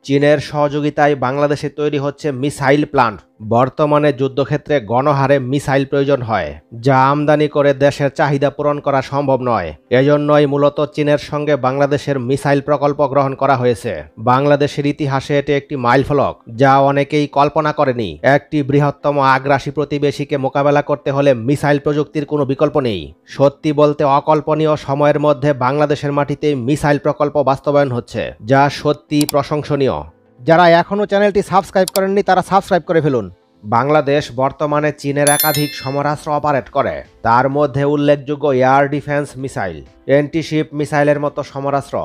চীনের সহযোগিতায় বাংলাদেশে তৈরি হচ্ছে মিসাইল প্লান্ট। বর্তমানে যুদ্ধক্ষেত্রে গণহারে মিসাইল প্রয়োজন হয়, যা আমদানি করে দেশের চাহিদা পূরণ করা সম্ভব নয়। এজন্যই মূলত চীনের সঙ্গে বাংলাদেশের মিসাইল প্রকল্প গ্রহণ করা হয়েছে। বাংলাদেশের ইতিহাসে এটি একটি মাইলফলক, যা অনেকেই কল্পনা করেনি। একটি বৃহত্তম আগ্রাসী প্রতিবেশীকে মোকাবেলা করতে হলে মিসাইল প্রযুক্তির কোনো বিকল্প নেই। সত্যি বলতে অকল্পনীয় সময়ের মধ্যে বাংলাদেশের মাটিতে মিসাইল প্রকল্প বাস্তবায়ন হচ্ছে, যা সত্যি প্রশংসনীয়। যারা এখনও চ্যানেলটি সাবস্ক্রাইব করেননি তারা সাবস্ক্রাইব করে ফেলুন। বাংলাদেশ বর্তমানে চীনের একাধিক সমরাস্ত্র অপারেট করে, তার মধ্যে উল্লেখযোগ্য এয়ার ডিফেন্স মিসাইল, অ্যান্টিশিপ মিসাইলের মতো সমরাস্ত্র।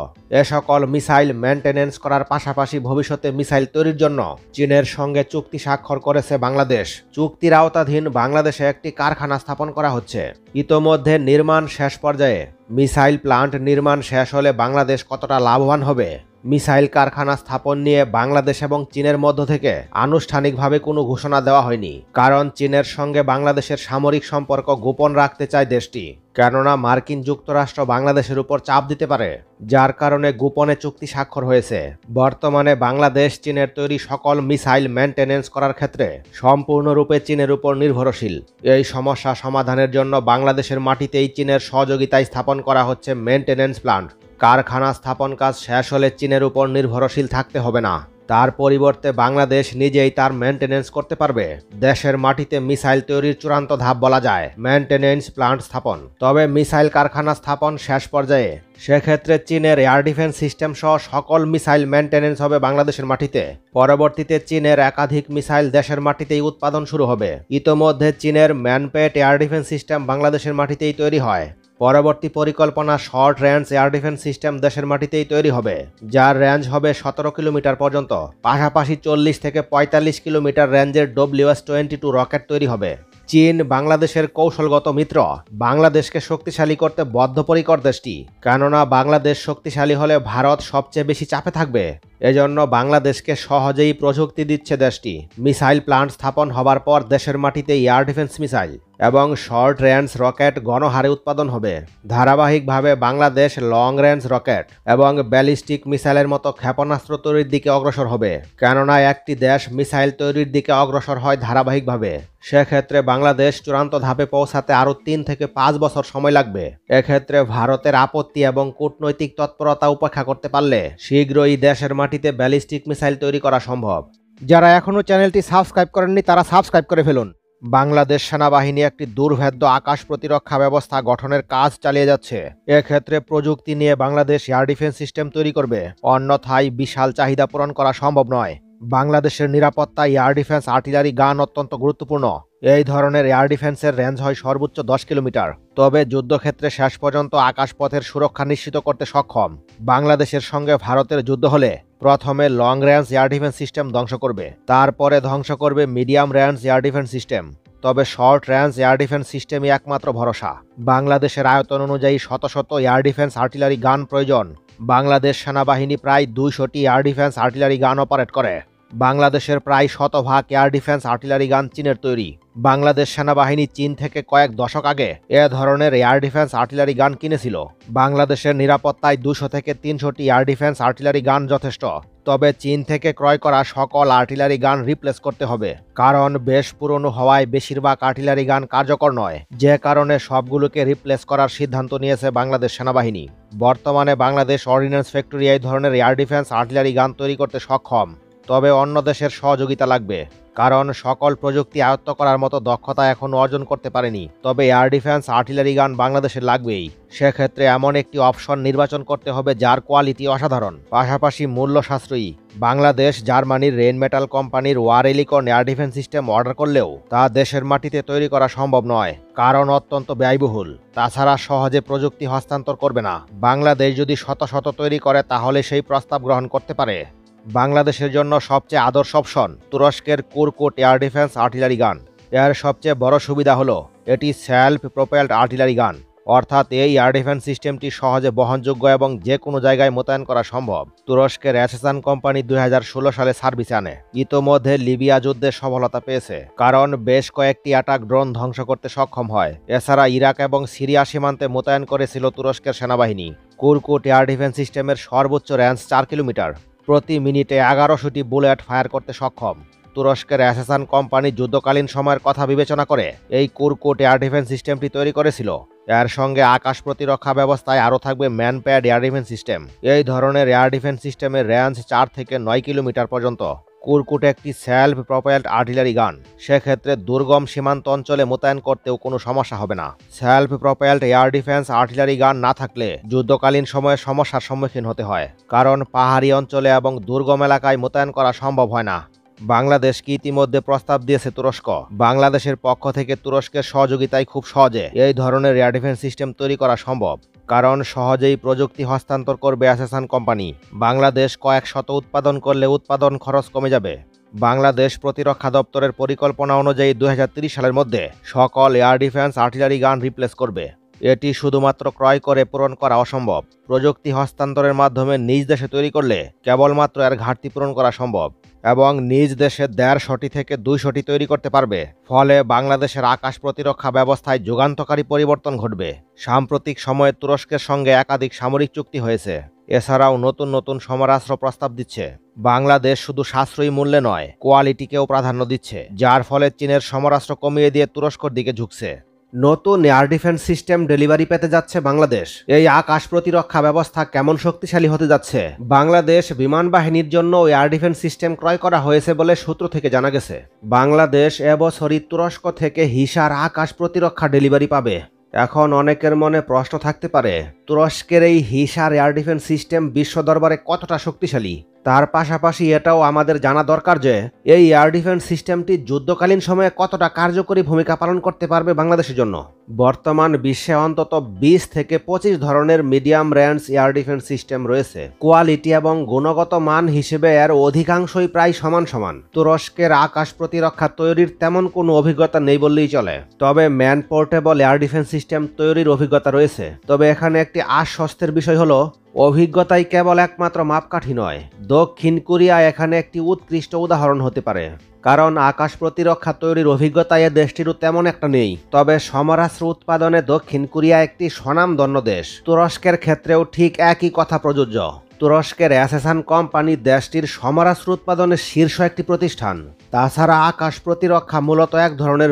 এ সকল মিসাইল মেনটেনেন্স করার পাশাপাশি ভবিষ্যতে মিসাইল তৈরির জন্য চীনের সঙ্গে চুক্তি স্বাক্ষর করেছে বাংলাদেশ। চুক্তির আওতাধীন বাংলাদেশে একটি কারখানা স্থাপন করা হচ্ছে। ইতোমধ্যে নির্মাণ শেষ পর্যায়ে। মিসাইল প্লান্ট নির্মাণ শেষ হলে বাংলাদেশ কতটা লাভবান হবে? মিসাইল কারখানা স্থাপন নিয়ে বাংলাদেশ এবং চীনের মধ্য থেকে আনুষ্ঠানিকভাবে কোনো ঘোষণা দেওয়া হয়নি, কারণ চীনের সঙ্গে বাংলাদেশের সামরিক সম্পর্ক গোপন রাখতে চায় দেশটি। কেননা মার্কিন যুক্তরাষ্ট্র বাংলাদেশের উপর চাপ দিতে পারে, যার কারণে গোপনে চুক্তি স্বাক্ষর হয়েছে। বর্তমানে বাংলাদেশ চীনের তৈরি সকল মিসাইল মেনটেনেন্স করার ক্ষেত্রে সম্পূর্ণরূপে চীনের উপর নির্ভরশীল। এই সমস্যা সমাধানের জন্য বাংলাদেশের মাটিতেই চীনের সহযোগিতায় স্থাপন করা হচ্ছে মেনটেনেন্স প্লান্ট। কারখানা স্থাপন কাজ শেষ হলে চীনের উপর নির্ভরশীল থাকতে হবে না, তার পরিবর্তে বাংলাদেশ নিজেই তার মেনটেনেন্স করতে পারবে। দেশের মাটিতে মিসাইল তৈরির চূড়ান্ত ধাপ বলা যায় মেনটেনেন্স প্লান্ট স্থাপন। তবে মিসাইল কারখানা স্থাপন শেষ পর্যায়ে। সেক্ষেত্রে চীনের এয়ার ডিফেন্স সিস্টেম সহ সকল মিসাইল মেনটেনেন্স হবে বাংলাদেশের মাটিতে। পরবর্তীতে চীনের একাধিক মিসাইল দেশের মাটিতেই উৎপাদন শুরু হবে। ইতোমধ্যে চীনের ম্যানপেট এয়ার ডিফেন্স সিস্টেম বাংলাদেশের মাটিতেই তৈরি হয়। পরবর্তী পরিকল্পনা short range air defence system দেশের মাটিতেই তৈরি হবে, যার রেঞ্জ হবে 17 কিলোমিটার পর্যন্ত। পাশাপাশি 40 থেকে 45 কিলোমিটার রেঞ্জের WS-22 রকেট তৈরি হবে। চীন বাংলাদেশের কৌশলগত মিত্র। বাংলাদেশকে শক্তিশালী করতে বদ্ধপরিকর দেশটি, কেননা বাংলাদেশ শক্তিশালী হলে ভারত সবচেয়ে বেশি চাপে থাকবে। এজন্য বাংলাদেশকে সহজেই প্রযুক্তি দিচ্ছে দেশটি। মিসাইল প্লান্ট স্থাপন হবার পর দেশের মাটিতে এয়ার ডিফেন্স মিসাইল এবং শর্ট রেঞ্জ রকেট গণহারে উৎপাদন হবে। ধারাবাহিকভাবে বাংলাদেশ লং রেঞ্জ রকেট এবং ব্যালিস্টিক মিসাইলের মতো ক্ষেপণাস্ত্র তৈরির দিকে অগ্রসর হবে, কেননা একটি দেশ মিসাইল তৈরির দিকে অগ্রসর হয় ধারাবাহিকভাবে। সেক্ষেত্রে বাংলাদেশ চূড়ান্ত ধাপে পৌঁছাতে আরও 3 থেকে 5 বছর সময় লাগবে। এক্ষেত্রে ভারতের আপত্তি এবং কূটনৈতিক তৎপরতা উপেক্ষা করতে পারলে শীঘ্রই দেশের মাটিতে ব্যালিস্টিক মিসাইল তৈরি করা সম্ভব। যারা এখনও চ্যানেলটি সাবস্ক্রাইব করেননি তারা সাবস্ক্রাইব করে ফেলুন। বাংলাদেশ সেনাবাহিনী একটি দুর্ভেদ্য আকাশ প্রতিরক্ষা ব্যবস্থা গঠনের কাজ চালিয়ে যাচ্ছে। এক্ষেত্রে প্রযুক্তি নিয়ে বাংলাদেশ এয়ার ডিফেন্স সিস্টেম তৈরি করবে, অন্যথায় বিশাল চাহিদা পূরণ করা সম্ভব নয়। বাংলাদেশের নিরাপত্তায় এয়ার ডিফেন্স আর্টিলারি গান অত্যন্ত গুরুত্বপূর্ণ। এই ধরনের এয়ার ডিফেন্সের রেঞ্জ হয় সর্বোচ্চ 10 কিলোমিটার। তবে যুদ্ধক্ষেত্রে শেষ পর্যন্ত আকাশপথের সুরক্ষা নিশ্চিত করতে সক্ষম। বাংলাদেশের সঙ্গে ভারতের যুদ্ধ হলে প্রথমে long range air defence system ধ্বংস করবে, তারপরে ধ্বংস করবে medium range air defence system. তবে শর্ট রেঞ্জ এয়ার ডিফেন্স সিস্টেমই একমাত্র ভরসা। বাংলাদেশের আয়তন অনুযায়ী শত শত এয়ার ডিফেন্স আর্টিলারি গান প্রয়োজন। বাংলাদেশ সেনাবাহিনী প্রায় 200টি air defence artillery gun operate করে। বাংলাদেশের প্রায় 100% এয়ার ডিফেন্স আর্টিলারি গান চীনের তৈরি। বাংলাদেশ সেনাবাহিনী চীন থেকে কয়েক দশক আগে এ ধরনের এয়ার ডিফেন্স আর্টিলারি গান কিনেছিল। বাংলাদেশের নিরাপত্তায় 200 থেকে 300টি এয়ার ডিফেন্স আর্টিলারি গান যথেষ্ট। তবে চীন থেকে ক্রয় করা সকল আর্টিলারি গান রিপ্লেস করতে হবে, কারণ বেশ পুরনো হওয়ায় বেশিরভাগ আর্টিলারি গান কার্যকর নয়, যে কারণে সবগুলোকে রিপ্লেস করার সিদ্ধান্ত নিয়েছে বাংলাদেশ সেনাবাহিনী। বর্তমানে বাংলাদেশ অর্ডিন্যান্স ফ্যাক্টরি এই ধরনের এয়ার ডিফেন্স আর্টিলারি গান তৈরি করতে সক্ষম। তবে অন্য দেশের সহযোগিতা লাগবে, কারণ সকল প্রযুক্তি আয়ত্ত করার মতো দক্ষতা এখনও অর্জন করতে পারেনি। তবে এয়ার ডিফেন্স আর্টিলারি গান বাংলাদেশের লাগবেই। সেক্ষেত্রে এমন একটি অপশন নির্বাচন করতে হবে যার কোয়ালিটি অসাধারণ, পাশাপাশি মূল্য সাশ্রয়ী। বাংলাদেশ জার্মানির রেইনমেটাল কোম্পানির Oerlikon air defence system order করলেও তা দেশের মাটিতে তৈরি করা সম্ভব নয়, কারণ অত্যন্ত ব্যয়বহুল। তাছাড়া সহজে প্রযুক্তি হস্তান্তর করবে না। বাংলাদেশ যদি শত শত তৈরি করে তাহলে সেই প্রস্তাব গ্রহণ করতে পারে। বাংলাদেশের জন্য সবচেয়ে আদর্শ অপশন তুরস্কের কুরকুট এয়ার ডিফেন্স আর্টিলারি গান। এর সবচেয়ে বড় সুবিধা হলো এটি সেলফ প্রোপেলড আর্টিলারি গান, অর্থাৎ এই এয়ার ডিফেন্স সিস্টেমটি সহজে বহনযোগ্য এবং যে কোনো জায়গায় মোতায়েন করা সম্ভব। তুরস্কের অ্যাসেসান কোম্পানি 2016 সালে সার্ভিসে আনে। ইতোমধ্যে লিবিয়া যুদ্ধে সফলতা পেয়েছে, কারণ বেশ কয়েকটি অ্যাটাক ড্রোন ধ্বংস করতে সক্ষম হয়। এছাড়া ইরাক এবং সিরিয়া সীমান্তে মোতায়েন করেছিল তুরস্কের সেনাবাহিনী। কুরকুট এয়ার ডিফেন্স সিস্টেমের সর্বোচ্চ রেঞ্জ 4 কিলোমিটার। প্রতি মিনিটে 1100টি বুলেট ফায়ার করতে সক্ষম। তুরস্কের অ্যাসেসান কোম্পানি যুদ্ধকালীন সময়ের কথা বিবেচনা করে এই কুরকুট এয়ার ডিফেন্স সিস্টেমটি তৈরি করেছিল। এর সঙ্গে আকাশ প্রতিরক্ষা ব্যবস্থায় আরও থাকবে ম্যানপ্যাড এয়ার ডিফেন্স সিস্টেম। এই ধরনের এয়ার ডিফেন্স সিস্টেমের রেঞ্জ 4 থেকে 9 কিলোমিটার পর্যন্ত। কুরকুট একটি সেলফ প্রোপেলড আর্টিলারি গান, সেক্ষেত্রে দুর্গম সীমান্ত অঞ্চলে মোতায়েন করতেও কোনো সমস্যা হবে না। Self propelled air defence artillery গান না থাকলে যুদ্ধকালীন সময়ে সমস্যার সম্মুখীন হতে হয়, কারণ পাহাড়ি অঞ্চলে এবং দুর্গম এলাকায় মোতায়েন করা সম্ভব হয় না। বাংলাদেশ কি ইতিমধ্যে প্রস্তাব দিয়েছে তুরস্ক? বাংলাদেশের পক্ষ থেকে তুরস্কের সহযোগিতায় খুব সহজে এই ধরনের এয়ার ডিফেন্স সিস্টেম তৈরি করা সম্ভব, কারণ সহজেই প্রযুক্তি হস্তান্তর করবে অ্যাসেসান কোম্পানি। বাংলাদেশ কয়েক শত উৎপাদন করলে উৎপাদন খরচ কমে যাবে। বাংলাদেশ প্রতিরক্ষা দপ্তরের পরিকল্পনা অনুযায়ী 2030 সালের মধ্যে সকল এয়ার ডিফেন্স আর্টিলারি গান রিপ্লেস করবে। এটি শুধুমাত্র ক্রয় করে পূরণ করা অসম্ভব। প্রযুক্তি হস্তান্তরের মাধ্যমে নিজ দেশে তৈরি করলে কেবলমাত্র এর ঘাটতি পূরণ করা সম্ভব এবং নিজ দেশে 150টি থেকে 200টি তৈরি করতে পারবে। ফলে বাংলাদেশের আকাশ প্রতিরক্ষা ব্যবস্থায় যুগান্তকারী পরিবর্তন ঘটবে। সাম্প্রতিক সময়ে তুরস্কের সঙ্গে একাধিক সামরিক চুক্তি হয়েছে। এছাড়াও নতুন নতুন সমরাস্ত্র প্রস্তাব দিচ্ছে। বাংলাদেশ শুধু সাশ্রয়ী মূল্যে নয়, কোয়ালিটিকেও প্রাধান্য দিচ্ছে, যার ফলে চীনের সমরাস্ত্র কমিয়ে দিয়ে তুরস্কর দিকে ঝুঁকছে। নতুন এয়ার ডিফেন্স সিস্টেম ডেলিভারি পেতে যাচ্ছে বাংলাদেশ। এই আকাশ প্রতিরক্ষা ব্যবস্থা কেমন শক্তিশালী হতে যাচ্ছে? বাংলাদেশ বিমান বাহিনীর জন্য এয়ার ডিফেন্স সিস্টেম ক্রয় করা হয়েছে বলে সূত্র থেকে জানা গেছে। বাংলাদেশ এবছরই তুরস্ক থেকে হিসার আকাশ প্রতিরক্ষা ডেলিভারি পাবে। এখন অনেকের মনে প্রশ্ন থাকতে পারে, তুরস্কের এই হিসার এয়ার ডিফেন্স সিস্টেম বিশ্ব দরবারে কতটা শক্তিশালী? তার পাশাপাশি এটাও আমাদের জানা দরকার যে এই এয়ার ডিফেন্স সিস্টেমটি যুদ্ধকালীন সময়ে কতটা কার্যকরী ভূমিকা পালন করতে পারবে বাংলাদেশের জন্য। বর্তমান বিশ্বে অন্তত 20 থেকে 25 ধরনের medium range air defence system রয়েছে। কোয়ালিটি এবং গুণগত মান হিসেবে এর অধিকাংশই প্রায় সমান সমান। তুরস্কের আকাশ প্রতিরক্ষা তৈরির তেমন কোনো অভিজ্ঞতা নেই বললেই চলে, তবে man portable air defence system তৈরির অভিজ্ঞতা রয়েছে। তবে এখানে একটি আশ্বস্তের বিষয় হলো, অভিজ্ঞতাই কেবল একমাত্র মাপকাঠি নয়। দক্ষিণ কোরিয়া এখানে একটি উৎকৃষ্ট উদাহরণ হতে পারে, কারণ আকাশ প্রতিরক্ষা তৈরির অভিজ্ঞতা এ দেশটিরও তেমন একটা নেই। তবে সমরাস্ত্র উৎপাদনে দক্ষিণ কোরিয়া একটি স্বনামধন্য দেশ। তুরস্কের ক্ষেত্রেও ঠিক একই কথা প্রযোজ্য। তুরস্কের অ্যাসেসান কোম্পানি দেশটির সমরাস্ত্র উৎপাদনের শীর্ষ একটি প্রতিষ্ঠান। তাছাড়া আকাশ প্রতিরক্ষা মূলত এক ধরনের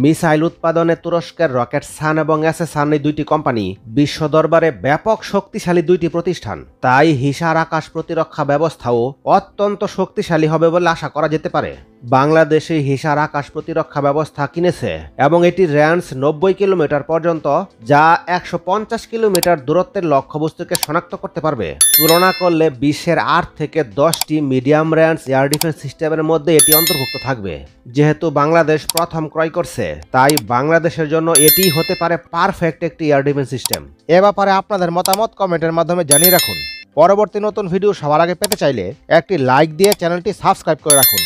মিসাইল উৎপাদনে তুরস্কের রকেটসান এবং অ্যাসেসান এই দুইটি কোম্পানি বিশ্ব দরবারে ব্যাপক শক্তিশালী দুইটি প্রতিষ্ঠান। তাই হিসার আকাশ প্রতিরক্ষা ব্যবস্থাও অত্যন্ত শক্তিশালী হবে বলে আশা করা যেতে পারে। বাংলাদেশে হিসার আকাশ প্রতিরক্ষা ব্যবস্থা কিনেছে এবং এটির রেঞ্জ 90 কিলোমিটার পর্যন্ত, যা 150 কিলোমিটার দূরত্বের লক্ষ্যবস্তুকে শনাক্ত করতে পারবে। তুলনা করলে বিশ্বের 8 থেকে 10টি মিডিয়াম রেঞ্জ এয়ার ডিফেন্স সিস্টেমের মধ্যে এটি অন্তর্ভুক্ত থাকবে। যেহেতু বাংলাদেশ প্রথম ক্রয় করছে, তাই বাংলাদেশের জন্য এটিই হতে পারে পারফেক্ট একটি এয়ার ডিফেন্স সিস্টেম। এ ব্যাপারে আপনাদের মতামত কমেন্টের মাধ্যমে জানিয়ে রাখুন। পরবর্তী নতুন ভিডিও সবার আগে পেতে চাইলে একটি লাইক দিয়ে চ্যানেলটি সাবস্ক্রাইব করে রাখুন।